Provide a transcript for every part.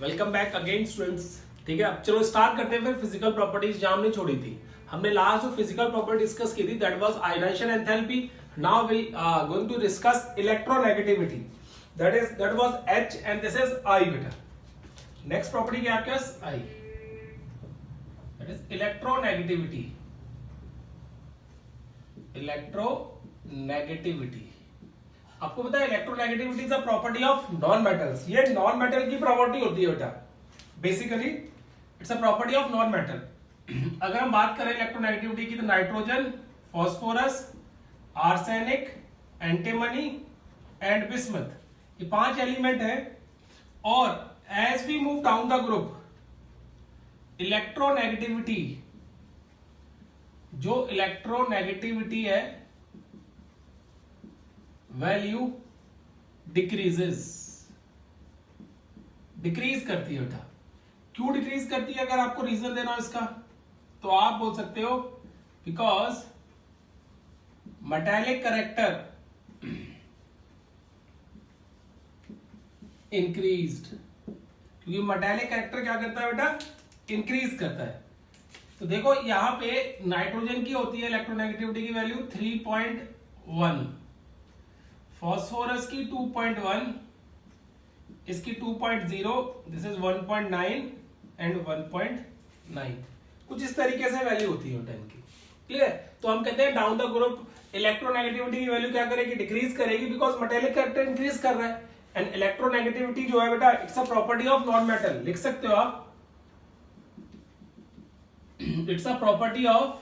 Welcome back again students. ठीक है, अब चलो स्टार्ट करते हैं फिर फिजिकल प्रॉपर्टीज जहां हमने छोड़ी थी। हमने लास्ट जो फिजिकल प्रॉपर्टी डिस्कस की थी that was ionisation enthalpy. Now will going to discuss electronegativity, that was H and this is I बेटा। नेक्स्ट प्रॉपर्टी क्या है? I, that is electronegativity. Electronegativity आपको पता है electronegativity is a property of non metals. ये non metal की property होती है बेटा, basically it's a property of non metal. अगर हम बात करें इलेक्ट्रोनेगेटिविटी की तो nitrogen, phosphorus, arsenic, antimony and bismuth, ये 5 एलिमेंट है। और as we move down the group electronegativity, जो इलेक्ट्रोनेगेटिविटी है वैल्यू डिक्रीज करती है बेटा। क्यों डिक्रीज करती है? अगर आपको रीजन देना हो इसका तो आप बोल सकते हो बिकॉज मेटालिक कैरेक्टर इंक्रीज्ड। क्योंकि मेटालिक कैरेक्टर क्या करता है बेटा? इंक्रीज करता है। तो देखो यहां पे नाइट्रोजन की होती है इलेक्ट्रोनेगेटिविटी की वैल्यू 3.1, फास्फोरस की 2.1, इसकी 2.0, दिस इज 1.9 एंड 1.9। कुछ इस तरीके से वैल्यू होती है इनकी। क्लियर? तो हम कहते हैं डाउन द ग्रुप इलेक्ट्रोनेगेटिविटी की वैल्यू क्या करेगी? डिक्रीज करेगी, बिकॉज मेटालिक कैरेक्टर इंक्रीज कर रहा है। एंड इलेक्ट्रोनेगेटिविटी जो है बेटा it's a property of non metal. लिख सकते हो आप, it's a property of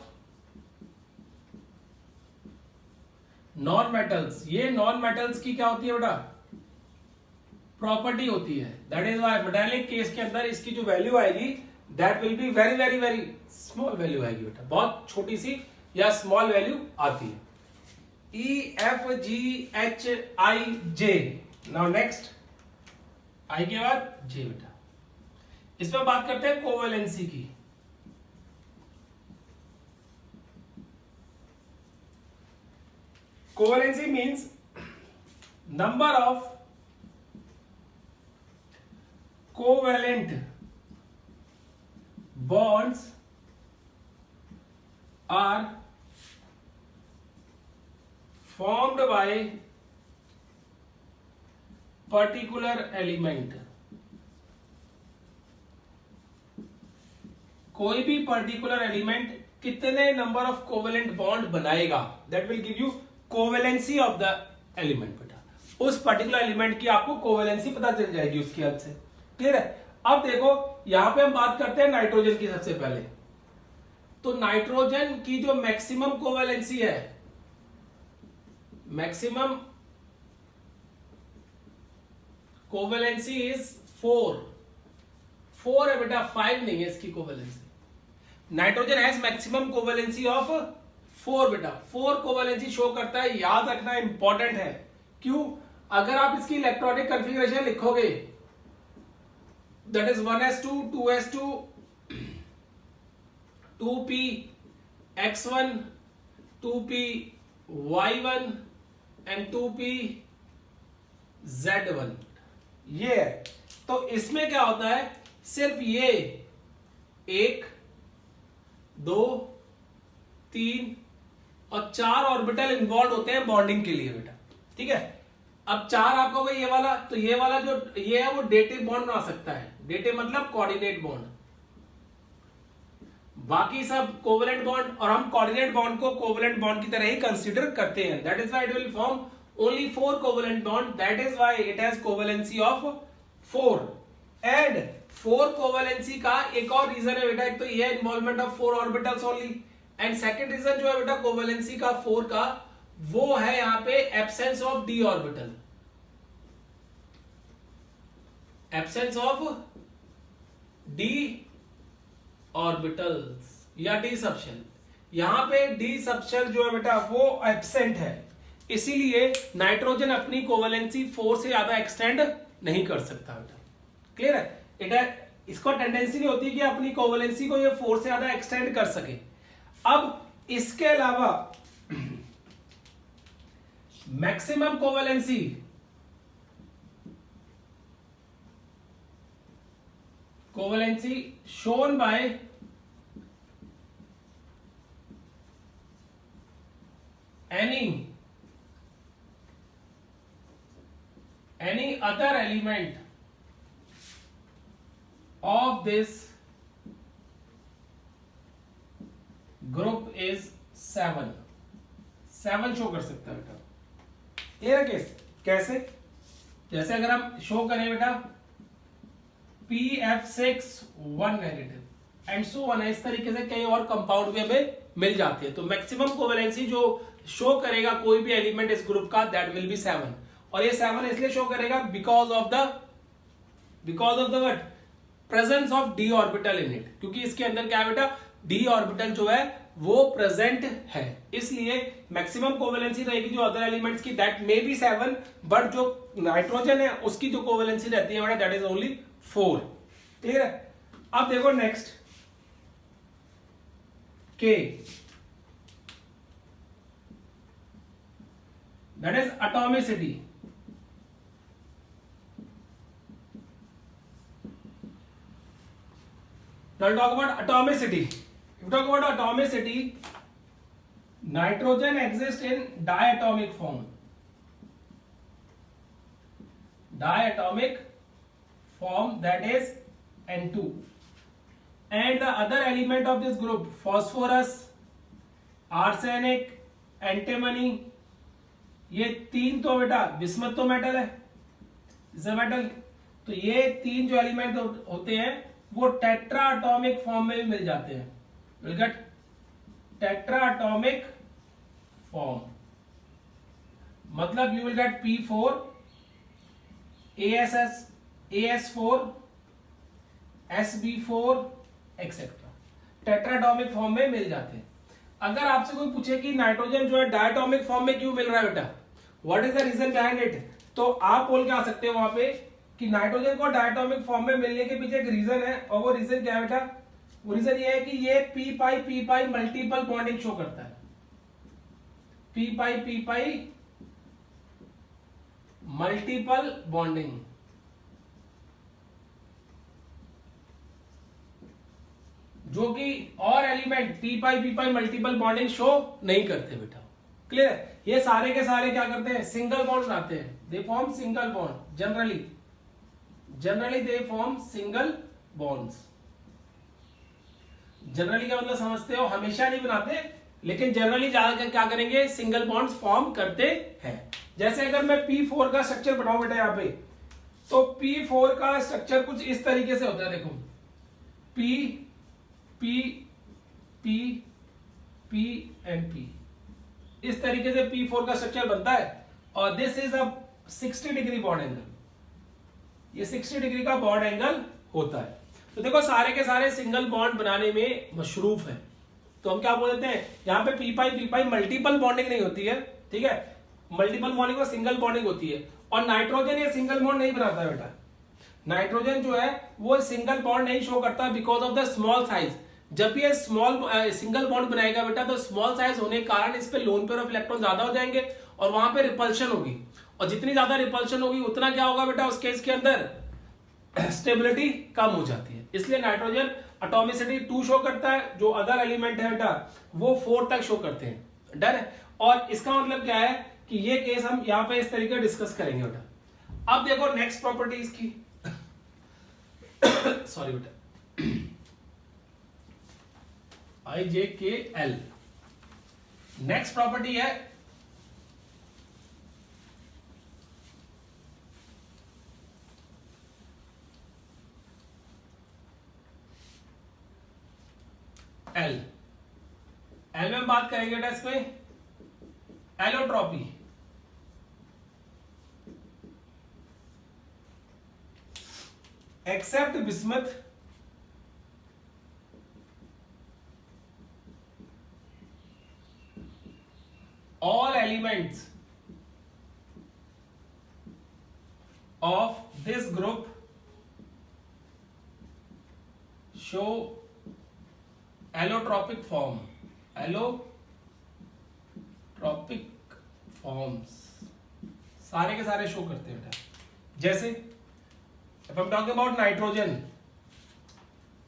non metals. ये नॉन मेटल्स की क्या होती है बेटा? प्रॉपर्टी होती है। That is why metallic case के अंदर इसकी जो वैल्यू आएगी that will be very very very small value आएगी बेटा, बहुत छोटी सी या स्मॉल वैल्यू आती है। EFGHIJ। नाउ नेक्स्ट I के बाद J बेटा। इसमें बात करते हैं कोवेलेंसी की। Covalency means number of covalent bonds are formed by particular element। कोई भी पर्टिकुलर एलिमेंट कितने नंबर ऑफ कोवेलेंट बॉन्ड बनाएगा that will give you covalency of the element बेटा। उस पर्टिकुलर एलिमेंट की आपको कोवेलेंसी पता चल जाएगी उसकी हेल्प से। क्लियर है? अब देखो यहां पे हम बात करते हैं नाइट्रोजन की। सबसे पहले तो नाइट्रोजन की जो मैक्सिमम कोवेलेंसी है, मैक्सिमम कोवेलेंसी इज 4 है बेटा, 5 नहीं है इसकी covalency. Nitrogen has maximum covalency of 4 बेटा। 4 कोवेलेंसी शो करता है। याद रखना इंपॉर्टेंट है। क्यों? अगर आप इसकी इलेक्ट्रॉनिक कॉन्फ़िगरेशन लिखोगे that is 1s2 2s2 2p x1 2p y1 and 2p z1, ये है। तो इसमें क्या होता है? सिर्फ ये 1 2 3 और 4 ऑर्बिटल इन्वॉल्व होते हैं बॉन्डिंग के लिए बेटा। ठीक है? अब 4 आपको ये वाला, तो ये वाला जो ये है वो डेटिव बॉन्ड बना सकता है। डेटिव मतलब कोऑर्डिनेट बॉन्ड। बाकी सब कोवेलेंट बॉन्ड, और हम कोऑर्डिनेट बॉन्ड को कोवेलेंट बॉन्ड की तरह ही कंसीडर करते हैं। That is why it will form only 4 covalent bond. That is why it has covalency of 4। And 4 covalency का एक और रीजन है बेटा, एक तो ये involvement of 4 orbitals only. And second reason जो है बेटा कोवेलेंसी का 4 का, वो है यहां पे absence of D orbital. Absence of D orbitals या डी सबशेल। यहां पे डी सबशेल जो है बेटा वो एब्सेंट है, इसीलिए नाइट्रोजन अपनी कोवेलेंसी 4 से ज्यादा एक्सटेंड नहीं कर सकता बेटा। क्लियर है? इसको टेंडेंसी नहीं होती कि अपनी कोवेलेंसी को ये 4 से ज्यादा एक्सटेंड कर सके। अब इसके अलावा maximum covalency covalency shown by any other element of this group is 7 show कर सकता है बेटा। ये केस कैसे, जैसे अगर हम शो करें बेटा PF6 1 negative and so on, इस तरीके से कई और कंपाउंड भी हमें मिल जाते हैं। तो मैक्सिमम कोवेलेंसी जो शो करेगा कोई भी एलिमेंट इस ग्रुप का, दैट विल बी 7। और ये 7 इसलिए शो करेगा because of the what, presence of D orbital in it, क्योंकि इसके अंदर क्या है बेटा, डी ऑर्बिटल जो है वो प्रेजेंट है, इसलिए मैक्सिमम कोवेलेंसी रहेगी जो अदर एलिमेंट्स की, दैट मे बी 7, बट जो नाइट्रोजन है उसकी जो कोवेलेंसी रहती है बेटा दैट इज ओनली 4। क्लियर है। अब देखो नेक्स्ट के, that is atomicity. Now we'll talk about atomicity. If we talk about atomicity, nitrogen exists in diatomic form. Diatomic form, that is N2. And the other element of this group, phosphorus, arsenic, antimony, ये तीन तो बेटा bismuth तो metal है, metal. तो ये तीन जो एलिमेंट होते हैं वो टेट्रा एटॉमिक फॉर्म में भी मिल जाते हैं। Will get tetra atomic form, मतलब you will get P4 AS4 SB4 et cetera, tetra atomic form में मिल जाते हैं। अगर आपसे कोई पूछे कि नाइट्रोजन जो है डायटोमिक फॉर्म में क्यों मिल रहा है बेटा, what is the reason behind it, तो आप बोल के आ सकते हो वहां पे कि नाइट्रोजन को डायटोमिक फॉर्म में मिलने के पीछे एक रीजन है, और वो रीजन क्या है बेटा, वो रीजन ये है कि ये पी पाई मल्टीपल बॉन्डिंग शो करता है। पी पाई मल्टीपल बॉन्डिंग, जो कि और एलिमेंट पी पाई मल्टीपल बॉन्डिंग शो नहीं करते बेटा। क्लियर है। ये सारे के सारे क्या करते हैं, सिंगल बॉन्ड बनाते हैं, they form single bond. Generally they form single bonds. Generally का मतलब समझते हो, हमेशा नहीं बनाते, लेकिन जनरली ज्यादातर क्या करेंगे, सिंगल बॉन्ड्स फॉर्म करते हैं। जैसे अगर मैं P4 का स्ट्रक्चर बनाऊं बेटा यहाँ पे, तो P4 का स्ट्रक्चर कुछ इस तरीके से होता है। देखो P एंड P, इस तरीके से P4 का स्ट्रक्चर बनता है। और this is a 60 degree bond angle, ये 60 डिग्री का बॉन्ड एंगल होता है। तो देखो सारे के सारे सिंगल बॉन्ड बनाने में मशरूफ है। तो हम क्या बोलते हैं, यहाँ पे पी पाई मल्टीपल बॉन्डिंग नहीं होती है, ठीक है, मल्टीपल बॉन्डिंग और सिंगल बॉन्डिंग होती है। और नाइट्रोजन ये सिंगल बॉन्ड नहीं बनाता है बेटा। नाइट्रोजन जो है वो सिंगल बॉन्ड नहीं शो करता because of the small size. जब ये सिंगल बॉन्ड बनाएगा बेटा, तो स्मॉल साइज होने के कारण इस पे लोन पेयर ऑफ इलेक्ट्रॉन ज्यादा हो जाएंगे और वहां पे रिपल्शन होगी। और जितनी ज्यादा रिपल्शन होगी उतना क्या होगा बेटा, उस केस के अंदर स्टेबिलिटी कम हो जाती है। इसलिए नाइट्रोजन एटॉमिसिटी 2 शो करता है, जो अदर एलिमेंट है बेटा वो 4 तक शो करते हैं। डन है। और इसका मतलब क्या है कि ये केस हम यहां पे इस तरीके डिस्कस करेंगे बेटा। अब देखो नेक्स्ट प्रॉपर्टीज की सॉरी बेटा, IJKL नेक्स्ट प्रॉपर्टी है एल में बात करेंगे बेटा इसमें allotropy. Except bismuth all elements of this group show allotropic form, allotropic forms, सारे के सारे शो करते हैं बेटा। जैसे if I'm talking about nitrogen,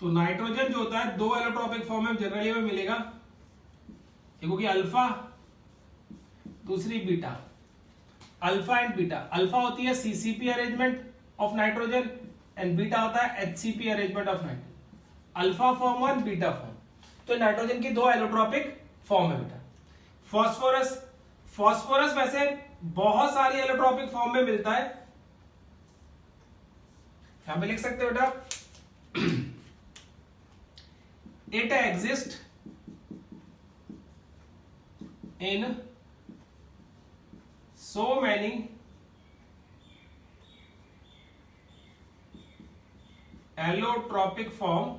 तो नाइट्रोजन जो होता है दो एलोट्रॉपिक फॉर्म में जनरली में मिलेगा, एक होगी अल्फा, दूसरी beta. Alpha and beta, alpha होती है CCP arrangement of nitrogen and beta होता है HCP arrangement of nitrogen. Alpha form one, beta form. तो नाइट्रोजन की दो एलोट्रॉपिक फॉर्म है बेटा। फास्फोरस, फास्फोरस वैसे बहुत सारी एलोट्रॉपिक फॉर्म में मिलता है, यहां पे लिख सकते हो बेटा, it exist in so many allotropic form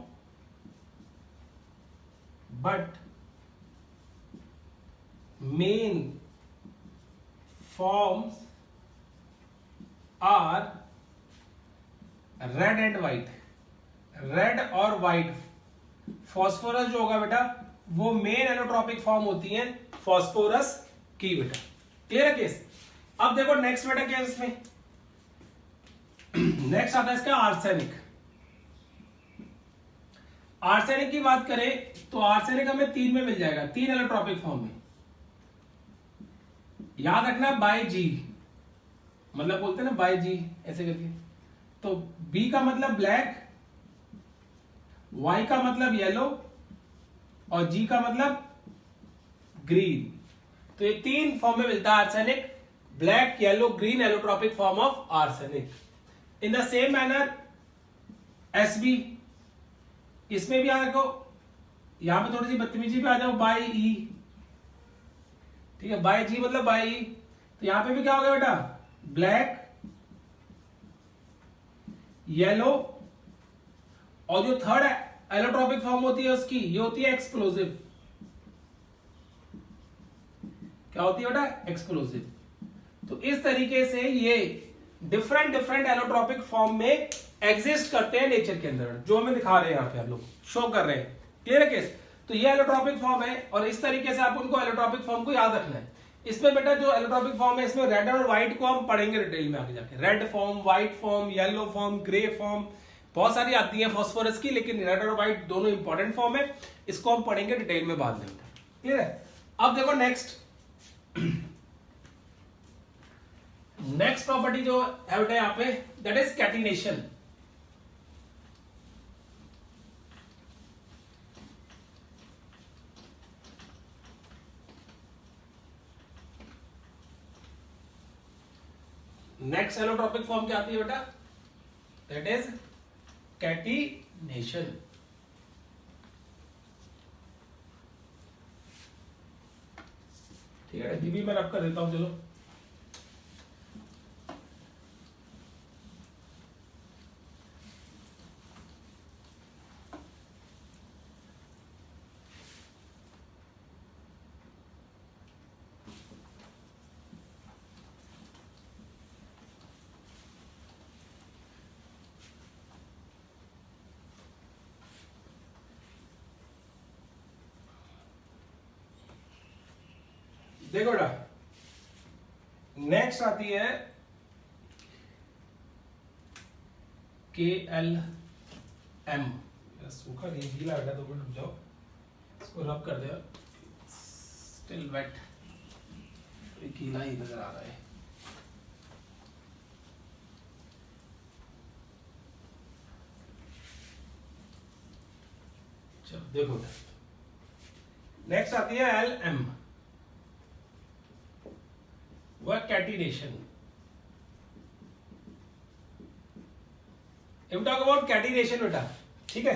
but main forms are red and white। Red और व्हाइट फास्फोरस जो होगा बेटा वो मेन एलोट्रॉपिक फॉर्म होती है फास्फोरस की बेटा। क्लियर है केस। अब देखो नेक्स्ट बेटा क्या है इसमें, नेक्स्ट आता है इसका आर्सेनिक। आर्सेनिक की बात करें तो आर्सेनिक हमें तीन में मिल जाएगा, तीन एलोट्रॉपिक फॉर्म में। याद रखना बाय जी, मतलब बोलते हैं ना बाय जी ऐसे करके। तो बी का मतलब ब्लैक, वाई का मतलब येलो और जी का मतलब ग्रीन। तो ये तीन फॉर्म में मिलता है arsenic, black, yellow, green allotropic form of arsenic. In the same manner SB, इसमें भी आ देखो, यहां पे थोड़ी सी बदतमीजी पे आ जाओ, बाई ई, ठीक है, बाई जी मतलब बाई ई। तो यहां पे भी क्या होगा बेटा, ब्लैक, येलो, और जो थर्ड एलोट्रॉपिक फॉर्म होती है उसकी, ये होती है एक्सप्लोसिव। क्या होती है बेटा, एक्सप्लोसिव। तो इस तरीके से ये डिफरेंट डिफरेंट एलोट्रॉपिक फॉर्म में एग्जिस्ट करते हैं नेचर के अंदर, जो हमें दिखा रहे हैं यहां पे आप लोग शो कर रहे हैं। क्लियर है केस। तो ये एलोट्रॉपिक फॉर्म है और इस तरीके से आप उनको एलोट्रॉपिक फॉर्म को याद रखना है। इसमें बेटा जो एलोट्रॉपिक फॉर्म है इसमें रेड और व्हाइट को हम पढ़ेंगे डिटेल में आगे जाके। Red form, white form, yellow form, grey form, बहुत सारी आती है फास्फोरस की, लेकिन रेड और व्हाइट दोनों इंपॉर्टेंट फॉर्म है, इसको हम पढ़ेंगे डिटेल में बाद में। क्लियर है। अब देखो नेक्स्ट, नेक्स्ट प्रॉपर्टी जो है बेटा यहां पे, that is catenation. Next allotropic form क्या आती है बेटा, दैट इज कैटिनेशन। ठीक है, ये भी मैं रब कर देता हूं, चलो। देखो बेटा नेक्स्ट आती है KLM। सूखा नहीं, गीला बेटा, 2 मिनट रुक जाओ, इसको रब कर दे। स्टिल वेट, गीला ही नजर आ रहा है। चलो देखो नेक्स्ट आती है LM, वह catenation. If talk about catenation बेटा, ठीक है,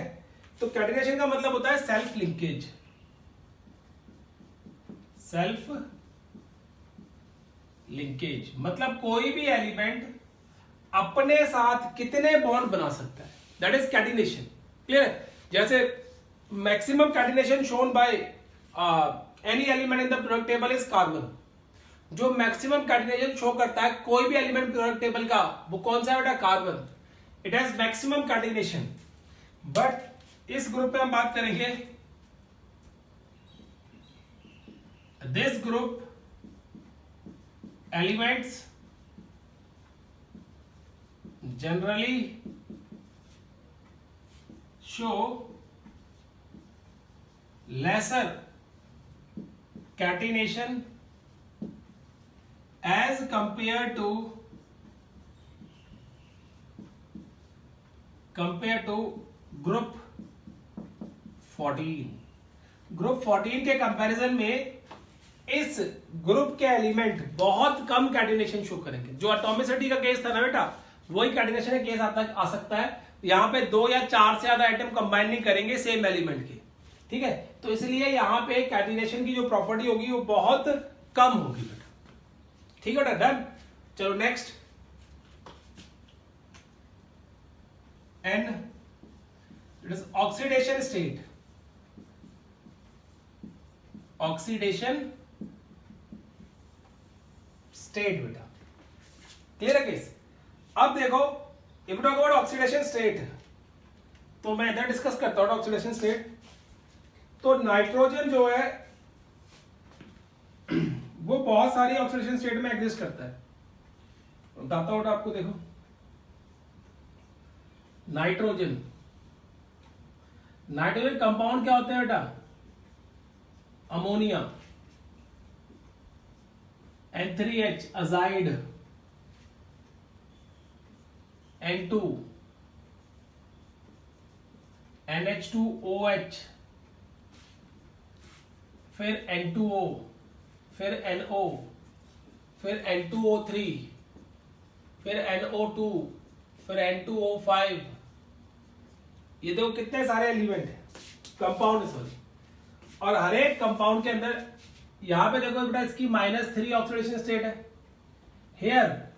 तो कैटिनेशन का मतलब होता है सेल्फ लिंकेज। सेल्फ लिंकेज मतलब कोई भी एलिमेंट अपने साथ कितने बॉन्ड बना सकता है, दैट इज कैटिनेशन। क्लियर है। जैसे maximum catenation shown by any element in the periodic table is carbon. जो मैक्सिमम कैटिनेशन शो करता है कोई भी एलिमेंट पीरियोडिक टेबल का, वो कौन सा है बेटा, carbon. It has maximum catenation. But इस ग्रुप में हम बात करेंगे, this group elements generally show lesser catenation as compare to group 14। Group 14 के कंपैरिजन में इस ग्रुप के एलिमेंट बहुत कम कैटिनेशन शो करेंगे। जो एटॉमिसिटी का केस था ना बेटा, वही कैटिनेशन का केस आ सकता है। यहां पे 2 या 4 से ज्यादा आइटम कंबाइन नहीं करेंगे सेम एलिमेंट के, ठीक है। तो इसलिए यहां पे कैटिनेशन की जो प्रॉपर्टी होगी वो बहुत कम होगी बेटा, ठीक है बेटा, डन। चलो next, N it is oxidation state. Oxidation state बेटा, क्लियर है केस। अब देखो if talk about oxidation state, तो मैं इधर डिस्कस करता हूं ऑक्सीडेशन स्टेट। तो नाइट्रोजन जो है वो बहुत सारी ऑक्सीडेशन स्टेट में एग्जिस्ट करता है। बताता हूं आपको, देखो नाइट्रोजन कंपाउंड क्या होते हैं बेटा, ammonia, N3H azide, N2 NH2OH, फिर N2O, फिर NO, फिर N2O3, फिर NO2, फिर N2O5। ये देखो कितने सारे एलिमेंट है, कंपाउंड सॉरी। और हर एक कंपाउंड के अंदर यहां पे देखो बेटा इसकी -3 ऑक्सीडेशन स्टेट है। Here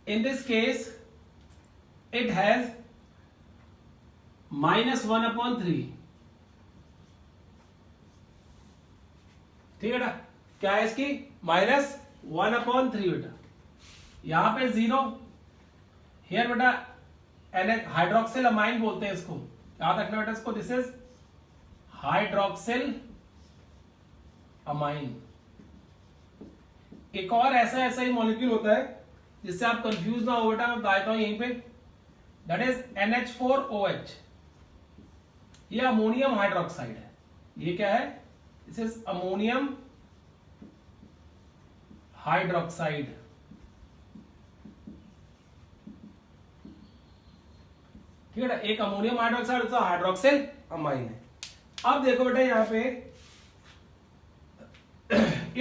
in this case it has -1/3, ठीक है बेटा। क्या है इसकी -1/3 बेटा। यहां पे 0, हियर बेटा हाइड्रोक्सिल अमाइन बोलते हैं इसको, याद रखना बेटा इसको, दिस इज हाइड्रोक्सिल अमाइन। एक और ऐसा ही मॉलिक्यूल होता है जिससे आप कंफ्यूज ना हो बेटा, मैं बताता हूं यहीं पे, दैट इज NH4OH। ये अमोनियम हाइड्रोक्साइड है। ये क्या है, दिस इज अमोनियम हाइड्रोक्साइड, ठीक है। एक अमोनियम हाइड्रोक्साइड तो हाइड्रोक्सिल अमाइन है। अब देखो बेटा यहां पे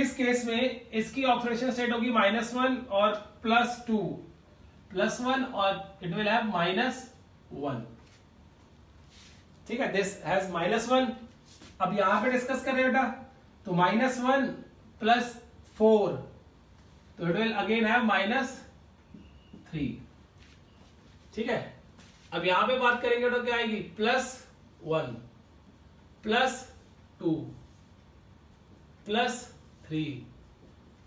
इस केस में इसकी ऑक्सीडेशन स्टेट होगी -1 और +2, +1 और इट विल हैव -1, ठीक है। This has -1। अब यहां पे डिस्कस कर रहे हैं बेटा, तो -1 + 4, तो इट विल अगेन हैव -3, ठीक है। अब यहां पे बात करेंगे तो क्या आएगी, +1 +2 +3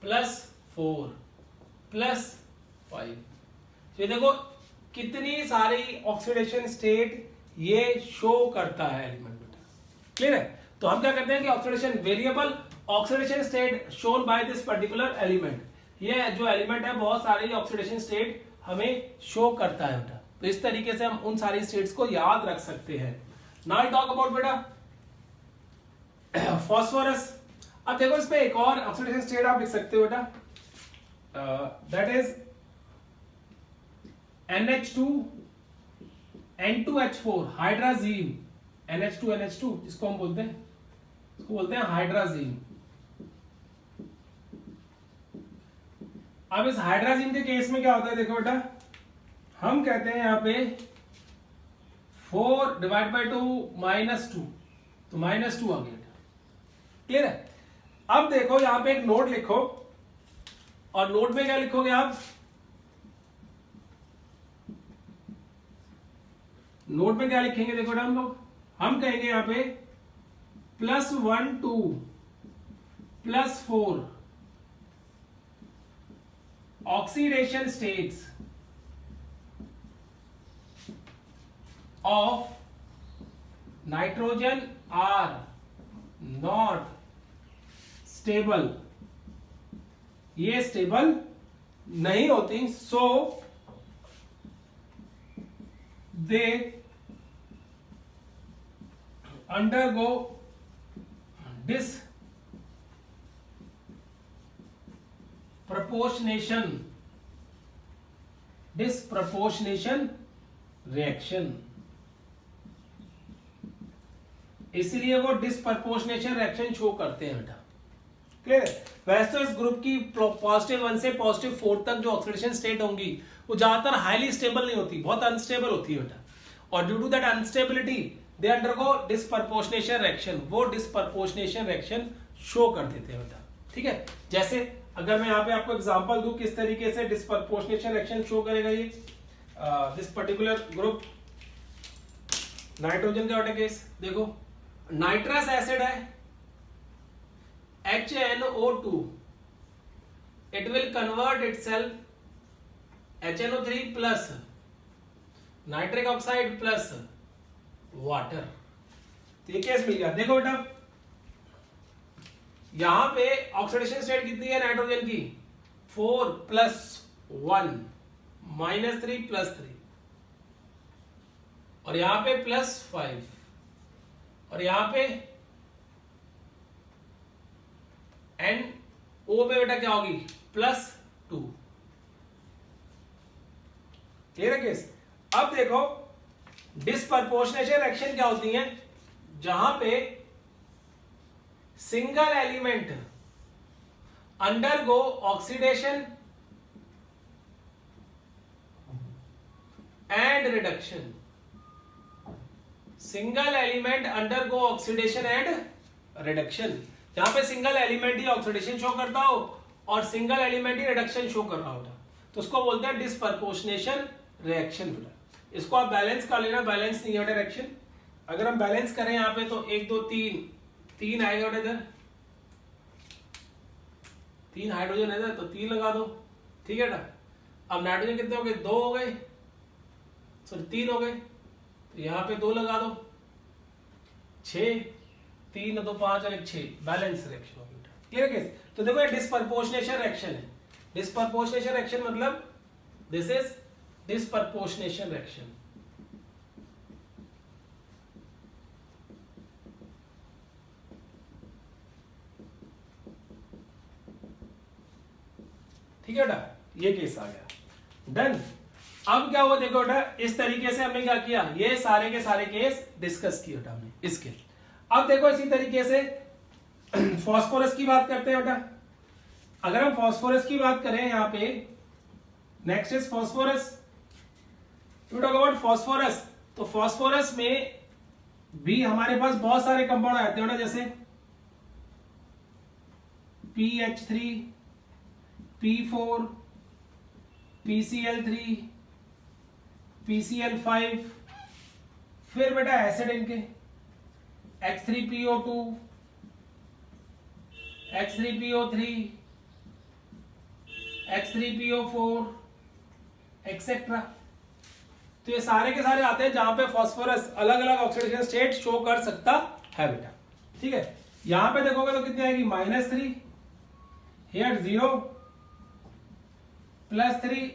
+4 +5। ये देखो कितनी सारी ऑक्सीडेशन स्टेट ये शो करता है एलिमेंट, क्लियर है। तो हम क्या करते हैं कि oxidation variable oxidation state shown by this particular element, ये जो एलिमेंट है बहुत सारे ऑक्सीडेशन स्टेट हमें शो करता है बेटा। तो इस तरीके से हम उन सारी स्टेट्स को याद रख सकते हैं। नाउ टॉक अबाउट बेटा फास्फोरस। अब देखो इस पे एक और ऑक्सीडेशन स्टेट आप लिख सकते हो बेटा, that is NH2 N2H4 hydrazine, NH2 जिसको हम बोलते हैं, इसको बोलते हैं हाइड्राजीन। अब इस हाइड्राजीन के केस में क्या होता है, देखो बेटा हम कहते हैं यहां पे 4 / 2 -2, तो -2 आ गया, क्लियर है। अब देखो यहां पे एक नोट लिखो, और नोट में क्या लिखोगे आप, नोट में क्या लिखेंगे, देखो हम लोग, हम कहेंगे यहां पे +1 2 +4 oxidation states of nitrogen are not stable, ये स्टेबल नहीं होती, so they undergo disproportionation reaction, इसलिए वो डिस्प्रपोर्शनेशन रिएक्शन शो करते हैं बेटा। क्लियर? वैसे तो इस ग्रुप की पॉजिटिव 1 से पॉजिटिव 4 तक जो ऑक्सीडेशन स्टेट होंगी वो ज्यादातर हाईली स्टेबल नहीं होती, बहुत अनस्टेबल होती है बेटा, और due to that instability they undergo disproportionation reaction, वो डिस्प्रपोर्शनेशन रिएक्शन शो कर देते हैं बेटा। ठीक है, जैसे अगर मैं यहाँ पे आपको एग्जांपल दूं किस तरीके से डिस्प्रपोर्शनेशन रिएक्शन शो करेगा ये दिस पर्टिकुलर ग्रुप नाइट्रोजन का बेटा केस देखो, नाइट्रस एसिड है HNO2, it will convert itself HNO3 plus nitric oxide plus water. तो ये केस मिल गया। देखो बेटा यहां पे ऑक्सीडेशन स्टेट कितनी है नाइट्रोजन की 4 + 1 -3 + 3, और यहां पे +5, और यहां पे NO पे बेटा क्या होगी +2। क्लियर है केस? अब देखो डिस्प्रपोर्शनेशन रिएक्शन क्या होती है, जहां पे single element undergo oxidation and reduction, single element undergo oxidation and reduction, जहां पे सिंगल एलिमेंट ही ऑक्सीडेशन शो करता हो और सिंगल एलिमेंट ही रिडक्शन शो कर रहा होता, तो उसको बोलते हैं डिस्प्रपोर्शनेशन रिएक्शन। इसको आप बैलेंस कर लेना, बैलेंस नहीं है रिएक्शन। अगर हम बैलेंस करें यहाँ पे तो 1 2 3 आएगा बेटा, इधर 3 हाइड्रोजन है इधर, तो 3 लगा दो। ठीक है बेटा, अब नाइट्रोजन कितने हो गए 2 हो गए, सॉरी 3 हो गए, तो यहाँ पे 2 लगा दो, 6, 3 2 5 और 1 6, बैलेंस रिएक्शन हो गया। Clear case? तो देखो ये डिस्प्रपोर्शनेशन रिएक्शन है। डिस्प्रपोर्शनेशन रिएक्शन मतलब दिस इज डिस्प्रपोर्शनेशन रिएक्शन। ठीक है बेटा, ये केस आ गया। डन। अब क्या हुआ देखो बेटा, इस तरीके से हमने क्या किया, ये सारे के सारे केस डिस्कस किए बेटा हमने इसके। अब देखो इसी तरीके से फास्फोरस की बात करते हैं बेटा। अगर हम फास्फोरस की बात करें यहाँ पे, next is phosphorus. To talk about phosphorus, तो फास्फोरस में भी हमारे पास बहुत सारे कंपाउंड आते हैं बेटा, जैसे PH3, P4, PCl3, PCl5, फिर बेटा एसिड इनके H3PO2, H3PO3, H3PO4 एक्सेट्रा। तो ये सारे के सारे आते हैं जहां पे फास्फोरस अलग अलग ऑक्सीडेशन स्टेट शो कर सकता है बेटा। ठीक है, यहां पे देखोगे तो कितनी आएगी -3, हियर 0, +3,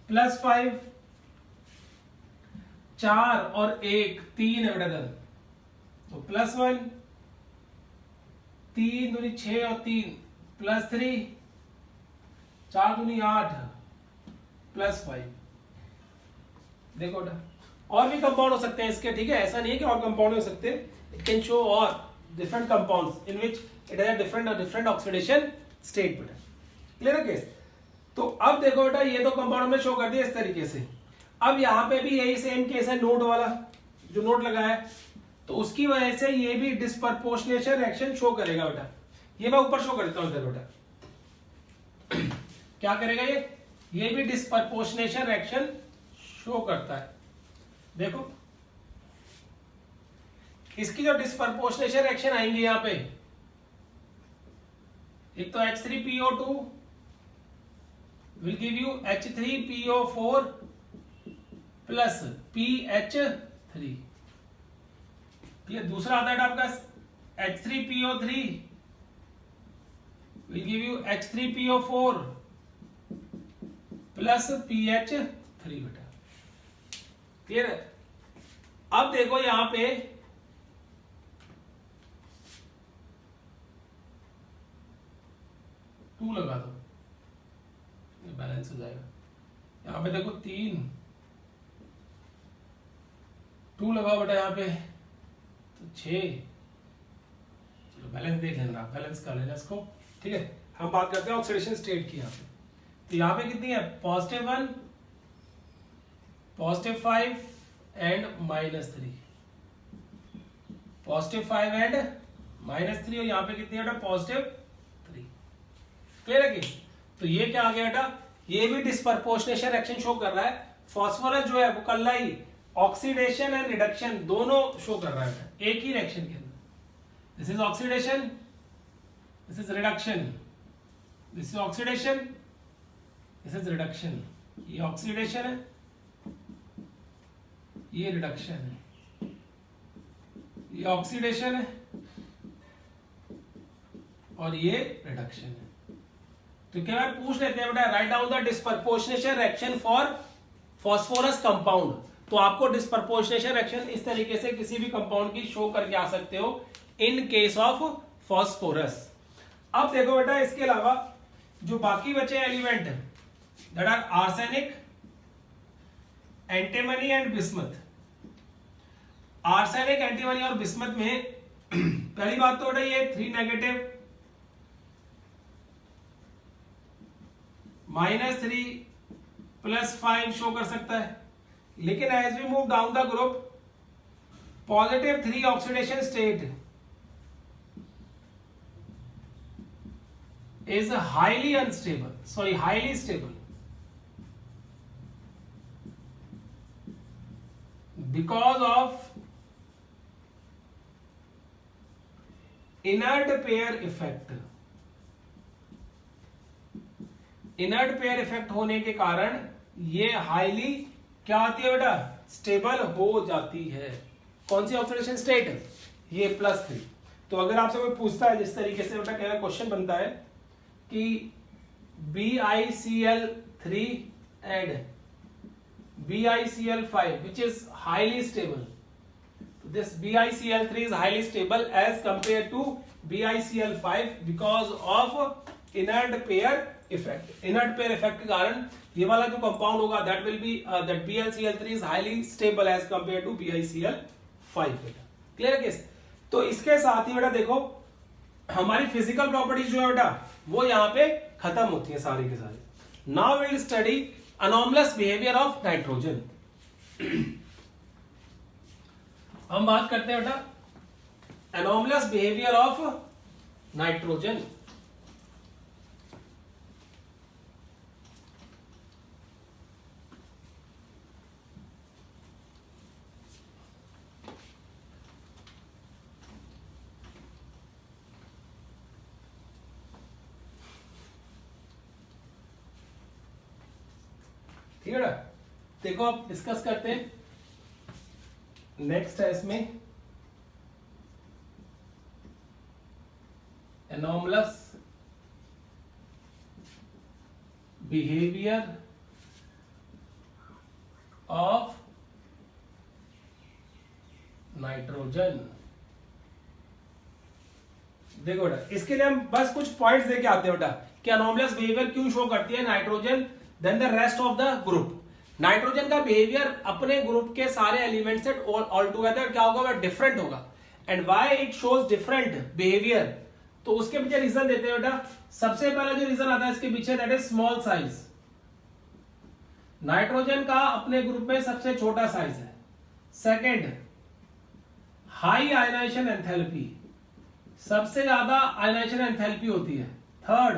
+5, 4 और 1 3 है बेटा, तो +1, 3 दूनी 6 और 3 +3, 4 दूनी 8 +5। देखो बेटा और भी कंपाउंड हो सकते हैं इसके, ठीक है, ऐसा नहीं है कि और कंपाउंड हो सकते, इट कैन शो और different compounds in which it has different oxidation state बेटा। क्लियर है केस? तो अब देखो बेटा ये तो कंपाउंड हमने शो कर दिया इस तरीके से। अब यहाँ पे भी यही सेम केस है, नोट वाला जो नोट लगा है, तो उसकी वजह से ये भी डिस्प्रपोर्शनेशन रिएक्शन शो करेगा बेटा। ये मैं ऊपर शो कर देता हूं इधर बेटा। क्या करेगा ये भी डिस्प्रपोर्शनेशन रिएक्शन शो करता है। देखो इसकी जो डिस्प्रपोर्शनेशन रिएक्शन आएंगे यहां पे, एक तो H3PO2 will give you H3PO4 plus PH3। ये दूसरा आता है आपका H3PO3 will give you H3PO4 plus PH3 बेटा। क्लियर है? अब देखो यहां पे 2 लगा दो, ये बैलेंस हो जाएगा। यहाँ पे देखो 3, 2 लगाओ बेटा यहाँ पे तो 6। चलो बैलेंस देख लेना, बैलेंस कर लेना इसको, ठीक है। हम बात करते हैं ऑक्सीडेशन स्टेट की यहाँ पे। तो यहाँ पे कितनी है, +1, +5 एंड -3, +5 एंड -3, और यहाँ पे कितनी है बेटा, +3। क्लियर है कि? तो ये क्या आ गया बेटा, ये भी डिस्प्रपोर्शनेशन रिएक्शन शो कर रहा है। फास्फोरस जो है वो कल ही ऑक्सीडेशन एंड रिडक्शन दोनों शो कर रहा है एक ही रिएक्शन के अंदर। This is oxidation, this is reduction, this is oxidation, this is reduction. ये ऑक्सीडेशन है, ये रिडक्शन है, ये ऑक्सीडेशन है और ये रिडक्शन है। तो क्या बार पूछ लेते हैं बेटा, write down the disproportionation reaction for phosphorus compound. तो आपको डिस्प्रपोर्शनेशन रिएक्शन इस तरीके से किसी भी कंपाउंड की शो करके आ सकते हो इन केस ऑफ फास्फोरस। अब देखो बेटा, इसके अलावा जो बाकी बचे element that are arsenic, antimony and bismuth. Arsenic, antimony और बिस्मथ में पहली बात तो बेटा ये 3 नेगेटिव, -3 +5 शो कर सकता है। लेकिन as we move down the group, +3 oxidation state is highly unstable, sorry, highly stable because of inert pair effect। Inert pair effect होने के कारण ये हाईली क्या आती है बेटा, स्टेबल हो जाती है। कौन सी ऑक्सीडेशन स्टेट, ये +3। तो अगर आपसे कोई पूछता है जिस तरीके से बेटा क्या क्वेश्चन बनता है कि BiCl3 and BiCl5 which is highly stable, this BiCl3 is highly stable as compared to BiCl5 because of inert pair effect. Inert pair effect के कारण ये वाला जो कंपाउंड होगा that will be that BiCl3 is highly stable as compare to BiCl5। Clear case? तो इसके साथ ही बेटा देखो हमारी फिजिकल प्रॉपर्टीज जो है बेटा वो यहां पे खत्म होती है सारी के सारी। Now will study anomalous behaviour of nitrogen. हम बात करते हैं बेटा अनोमलस बिहेवियर ऑफ नाइट्रोजन। ठीक है ना, देखो आप डिस्कस करते हैं। नेक्स्ट है इसमें एनोमलस बिहेवियर ऑफ नाइट्रोजन। देखो बेटा इसके लिए हम बस कुछ पॉइंट्स देके आते हैं बेटा कि एनोमलस बिहेवियर क्यों शो करती है nitrogen then the rest of the group. Nitrogen का बिहेवियर अपने ग्रुप के सारे एलिमेंट से ऑल टुगेदर क्या होगा, वह डिफरेंट होगा। And why it shows different behaviour, तो उसके पीछे रीजन देते हैं बेटा। सबसे पहला जो रीजन आता है इसके पीछे that is small size. Nitrogen का अपने ग्रुप में सबसे छोटा साइज है। सेकेंड, हाई आयनाइजेशन एंथैल्पी, सबसे ज्यादा आयनाइजेशन एंथैल्पी होती है। Third,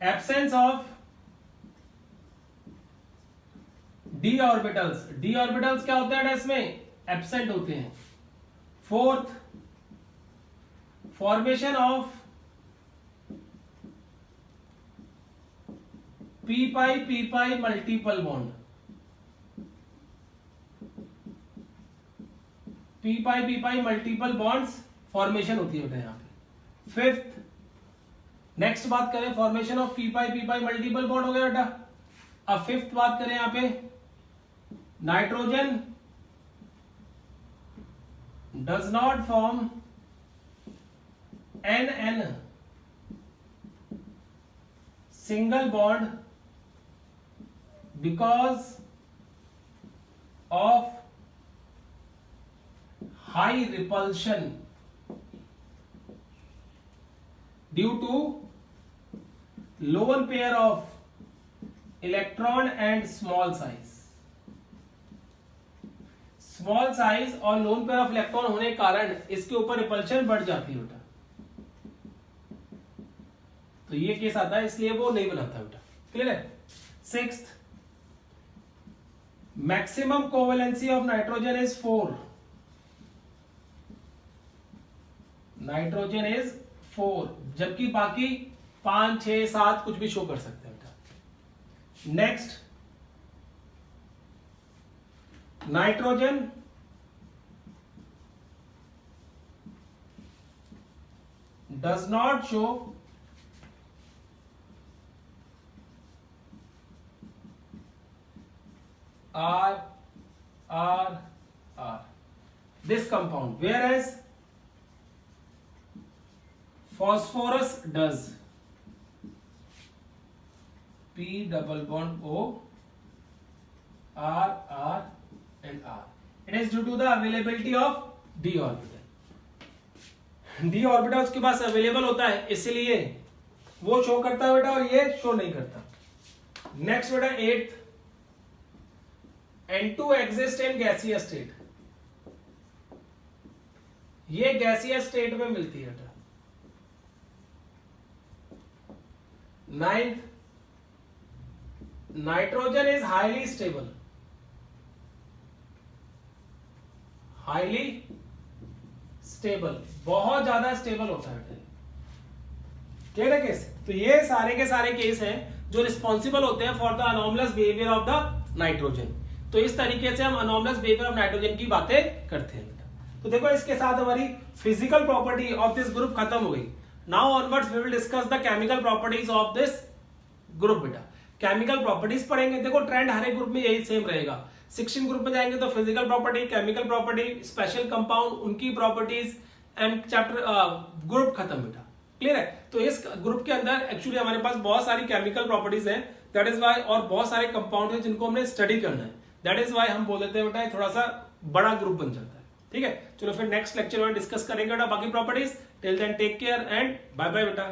absence of D orbitals. D orbitals क्या होते हैं इसमें, एब्सेंट होते हैं। Fourth, formation of P pi multiple bond. P pi multiple bonds formation होती है बेटा यहां पे। फिफ्थ, नेक्स्ट बात करें formation of P pi multiple bond हो गया बेटा। अब फिफ्थ बात करें यहां पे nitrogen does not form NN single bond because of high repulsion due to lone pair of electron and small size. Small size और लोन पेयर ऑफ इलेक्ट्रॉन होने के कारण इसके ऊपर रिपल्शन बढ़ जाती है बेटा, तो ये केस आता है, इसलिए वो नहीं बनाता बेटा। क्लियर है। Sixth, maximum covalency of nitrogen is 4। Nitrogen is 4, जबकि बाकी 5, 6, 7 कुछ भी शो कर सकते हैं बेटा। Next, nitrogen does not show R this compound, whereas phosphorus does। P double bond O, R and R। It is due to the availability of d orbital। d orbital उसके पास available होता है, इसलिए वो show करता है बेटा और ये शो नहीं करता। नेक्स्ट बेटा 8th, N2 एग्जिस्ट इन गैसीय स्टेट। ये गैसीय स्टेट में मिलती है बेटा। 9th, nitrogen is highly stable. Highly stable, बहुत ज्यादा स्टेबल होता है। क्लियर है केस। तो ये सारे के सारे केस हैं जो रिस्पॉन्सिबल होते हैं for the anomalous behaviour of the nitrogen. तो इस तरीके से हम अनॉमलस बिहेवियर ऑफ नाइट्रोजन की बातें करते हैं। तो देखो इसके साथ हमारी physical property of this group खत्म हो गई। Now onwards we will discuss the chemical properties of this group बेटा। केमिकल प्रॉपर्टीज पढ़ेंगे। देखो ट्रेंड हर एक ग्रुप में यही सेम रहेगा। 16 ग्रुप में जाएंगे तो physical property, chemical property, special compound, उनकी प्रॉपर्टीज एंड चैप्टर ग्रुप खत्म बेटा। क्लियर है। तो इस ग्रुप के अंदर एक्चुअली हमारे पास बहुत सारी केमिकल प्रॉपर्टीज हैं, दैट इज वाई, और बहुत सारे कंपाउंड हैं जिनको हमने स्टडी करना है, दैट इज वाई हम बोल देते हैं बेटा थोड़ा सा बड़ा ग्रुप बन जाता है। ठीक है, चलो फिर नेक्स्ट लेक्चर में डिस्कस करेंगे बेटा बाकी properties. Till then take care and bye bye बेटा।